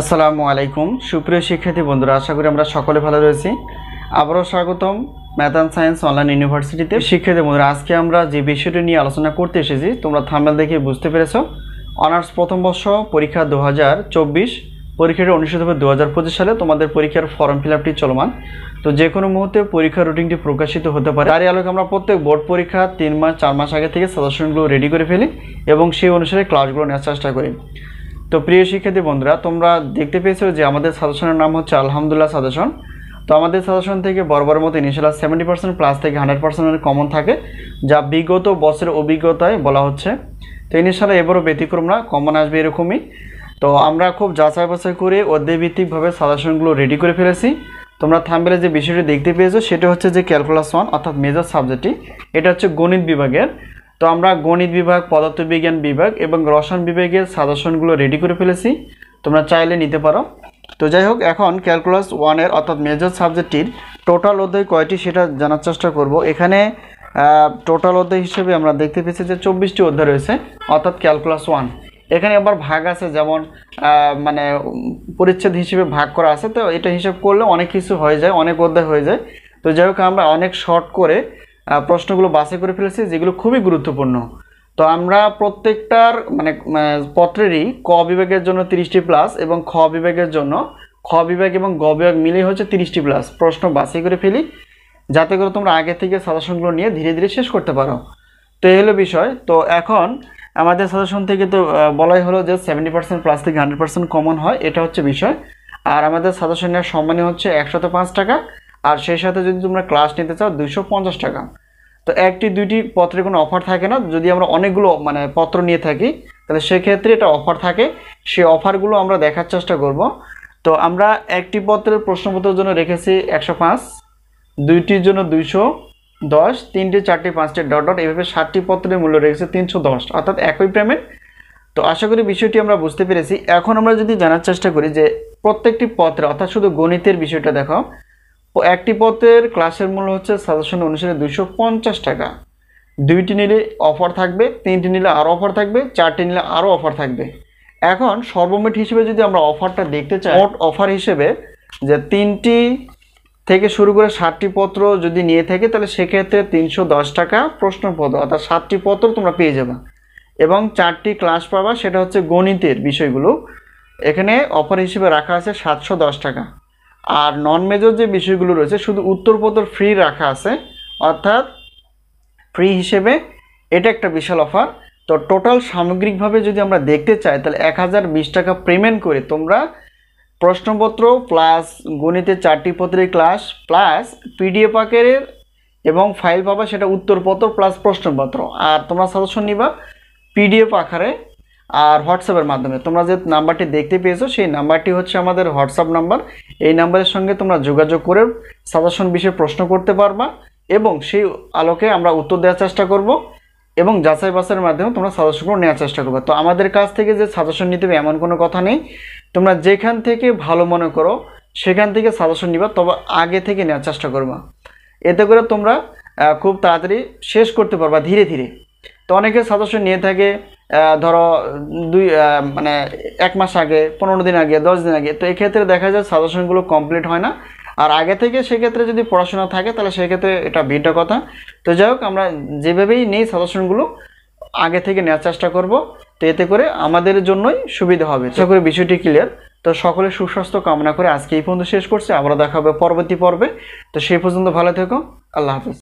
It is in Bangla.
আসসালামু আলাইকুম সুপ্রিয় শিক্ষার্থী বন্ধুরা, আশা করি আমরা সকলে ভালো রয়েছি। আবারও স্বাগতম ম্যাথ অ্যান্ড সায়েন্স অনলাইন ইউনিভার্সিটিতে। শিক্ষার্থী বন্ধুরা, আজকে আমরা যে বিষয়টি নিয়ে আলোচনা করতে এসেছি তোমরা থাম্বনেল দেখে বুঝতে পেরেছো। অনার্স প্রথম বর্ষ পরীক্ষা 2024 পরীক্ষাটি অনুষ্ঠিত হবে 2025 সালে। তোমাদের পরীক্ষার ফর্ম ফিল আপটি চলমান, তো যে কোনো মুহূর্তে পরীক্ষার রুটিনটি প্রকাশিত হতে পারে। তারই আলোকে আমরা প্রত্যেক বোর্ড পরীক্ষা 3 মাস 4 মাস আগে থেকে সাজেশনগুলো রেডি করে ফেলি এবং সেই অনুসারে ক্লাসগুলো নেওয়ার চেষ্টা করি। তো প্রিয় শিক্ষার্থী বন্ধুরা, তোমরা দেখতে পেয়েছো যে আমাদের সাজেশনের নাম হচ্ছে আলহামদুলিল্লাহ সাজেশন। তো আমাদের সাজেশন থেকে বরাবরের মতো ইনশাআল্লাহ 70% প্লাস থেকে 100% কমন থাকে, যা বিগত বছরের অভিজ্ঞতায় বলা হচ্ছে। তো ইনশাআল্লাহ এবারও ব্যতিক্রম না, কমন আসবে এরকমই। তো আমরা খুব যাচাই বাছাই করে অধ্যায়ভিত্তিকভাবে সাজেশনগুলো রেডি করে ফেলেছি। তোমরা থাম্বনেলে যে বিষয়টি দেখতে পেয়েছো সেটা হচ্ছে যে ক্যালকুলাস 1 অর্থাৎ মেজর সাবজেক্টটি, এটা হচ্ছে গণিত বিভাগের। তো আমরা গণিত বিভাগ, পদার্থবিজ্ঞান বিভাগ এবং রসায়ন বিভাগের সাজেশনগুলো রেডি করে ফেলেছি, তোমরা চাইলে নিতে পারো। তো যাই হোক, এখন ক্যালকুলাস 1-এর অর্থাৎ মেজর সাবজেক্টটির টোটাল অধ্যায় কয়টি সেটা জানার চেষ্টা করব। এখানে টোটাল অধ্যায় হিসেবে আমরা দেখতে পেয়েছি যে 24টি অধ্যায় রয়েছে অর্থাৎ ক্যালকুলাস 1। এখানে আবার ভাগ আছে, যেমন মানে পরিচ্ছেদ হিসেবে ভাগ করা আছে। তো এটা হিসাব করলে অনেক কিছু হয়ে যায়, অনেক অধ্যায় হয়ে যায়। তো যাই হোক, আমরা অনেক শর্ট করে প্রশ্নগুলো বাছাই করে ফেলেছি যেগুলো খুবই গুরুত্বপূর্ণ। তো আমরা প্রত্যেকটার মানে পত্রেরই ক বিভাগের জন্য 30টি প্লাস এবং খ বিভাগের জন্য খ বিভাগ এবং গ বিভাগ মিলে হচ্ছে 30টি প্লাস প্রশ্ন বাছাই করে ফেলি, যাতে করে তোমরা আগে থেকে সাজেশনগুলো নিয়ে ধীরে ধীরে শেষ করতে পারো। তো এই হলো বিষয়। তো এখন আমাদের সাজেশন থেকে তো বলাই হলো যে 70% প্লাস থেকে 100% কমন হয়, এটা হচ্ছে বিষয়। আর আমাদের সাজেশনের সম্মানী হচ্ছে 105 টাকা, আর সেই সাথে যদি তোমরা ক্লাস নিতে চাও 250 টাকা। তো একটি দুইটি পত্রের কোনো অফার থাকে না। যদি আমরা অনেকগুলো মানে পত্র নিয়ে থাকি তাহলে সেক্ষেত্রে এটা অফার থাকে, সেই অফারগুলো আমরা দেখার চেষ্টা করব। তো আমরা একটি পত্রের প্রশ্নপত্রের জন্য রেখেছি 105, দুইটির জন্য 210, তিনটে চারটে পাঁচটি ডট ডট এভাবে 7টি পত্রের মূল্য রেখেছে 310, অর্থাৎ একই পেমেন্ট। তো আশা করি বিষয়টি আমরা বুঝতে পেরেছি। এখন আমরা যদি জানার চেষ্টা করি যে প্রত্যেকটি পত্রে অর্থাৎ শুধু গণিতের বিষয়টা দেখো, একটি পত্রের ক্লাসের মূল্য হচ্ছে সাজেশন অনুসারে 250 টাকা। দুইটি নিলে অফার থাকবে, তিনটি নিলে আরও অফার থাকবে, চারটি নিলে আরও অফার থাকবে। এখন সর্বমোট হিসেবে যদি আমরা অফারটা দেখতে চাই, মোট অফার হিসেবে যে 3টি থেকে শুরু করে 7টি পত্র যদি নিয়ে থাকে তাহলে সেক্ষেত্রে 310 টাকা প্রশ্নপত্র অর্থাৎ 7টি পত্র তোমরা পেয়ে যাবে এবং 4টি ক্লাস পাবা, সেটা হচ্ছে গণিতের বিষয়গুলো। এখানে অফার হিসেবে রাখা আছে 710 টাকা। আর নন মেজর যে বিষয়গুলো রয়েছে শুধু উত্তরপত্র ফ্রি রাখা আছে, অর্থাৎ ফ্রি হিসেবে এটা একটা বিশাল অফার। তো টোটাল সামগ্রিকভাবে যদি আমরা দেখতে চাই তাহলে 1020 টাকা পেমেন্ট করে তোমরা প্রশ্নপত্র প্লাস গণিতের 4টি পত্রের ক্লাস প্লাস পিডিএফ আকারের এবং ফাইল পাবা, সেটা উত্তরপত্র প্লাস প্রশ্নপত্র। আর তোমরা সাজেশন নিবা পিডিএফ আকারে আর হোয়াটসঅ্যাপের মাধ্যমে। তোমরা যে নাম্বারটি দেখতে পেয়েছো সেই নাম্বারটি হচ্ছে আমাদের হোয়াটসঅ্যাপ নাম্বার। এই নাম্বারের সঙ্গে তোমরা যোগাযোগ করে সাজেশন বিষয়ে প্রশ্ন করতে পারবা এবং সেই আলোকে আমরা উত্তর দেওয়ার চেষ্টা করব এবং যাচাই বাছাইয়ের মাধ্যমে তোমরা সাজেশনগুলো নেওয়ার চেষ্টা করবে। তো আমাদের কাছ থেকে যে সাজেশন নিতে হবে এমন কোনো কথা নেই, তোমরা যেখান থেকে ভালো মনে করো সেখান থেকে সাজেশন নিবা, তবে আগে থেকে নেওয়ার চেষ্টা করবা। এতে করে তোমরা খুব তাড়াতাড়ি শেষ করতে পারবা ধীরে ধীরে। তো অনেকে সাজেশন নিয়ে থাকে ধরো মানে 1 মাস আগে, 15 দিন আগে, 10 দিন আগে। তো এক্ষেত্রে দেখা যায় সাজেশনগুলো কমপ্লিট হয় না। আর আগে থেকে সেক্ষেত্রে যদি পড়াশোনা থাকে তাহলে সেক্ষেত্রে এটা ভিন্ন কথা। তো যাই হোক, আমরা যেভাবেই নেই সাজেশনগুলো আগে থেকে নেওয়ার চেষ্টা করব, তো এতে করে আমাদের জন্যই সুবিধা হবে। আশা করি বিষয়টি ক্লিয়ার। তো সকলের সুস্বাস্থ্য কামনা করে আজকে এই পর্যন্ত শেষ করছি, আবার দেখা হবে পরবর্তী পর্বে। তো সেই পর্যন্ত ভালো থেকো, আল্লাহ হাফেজ।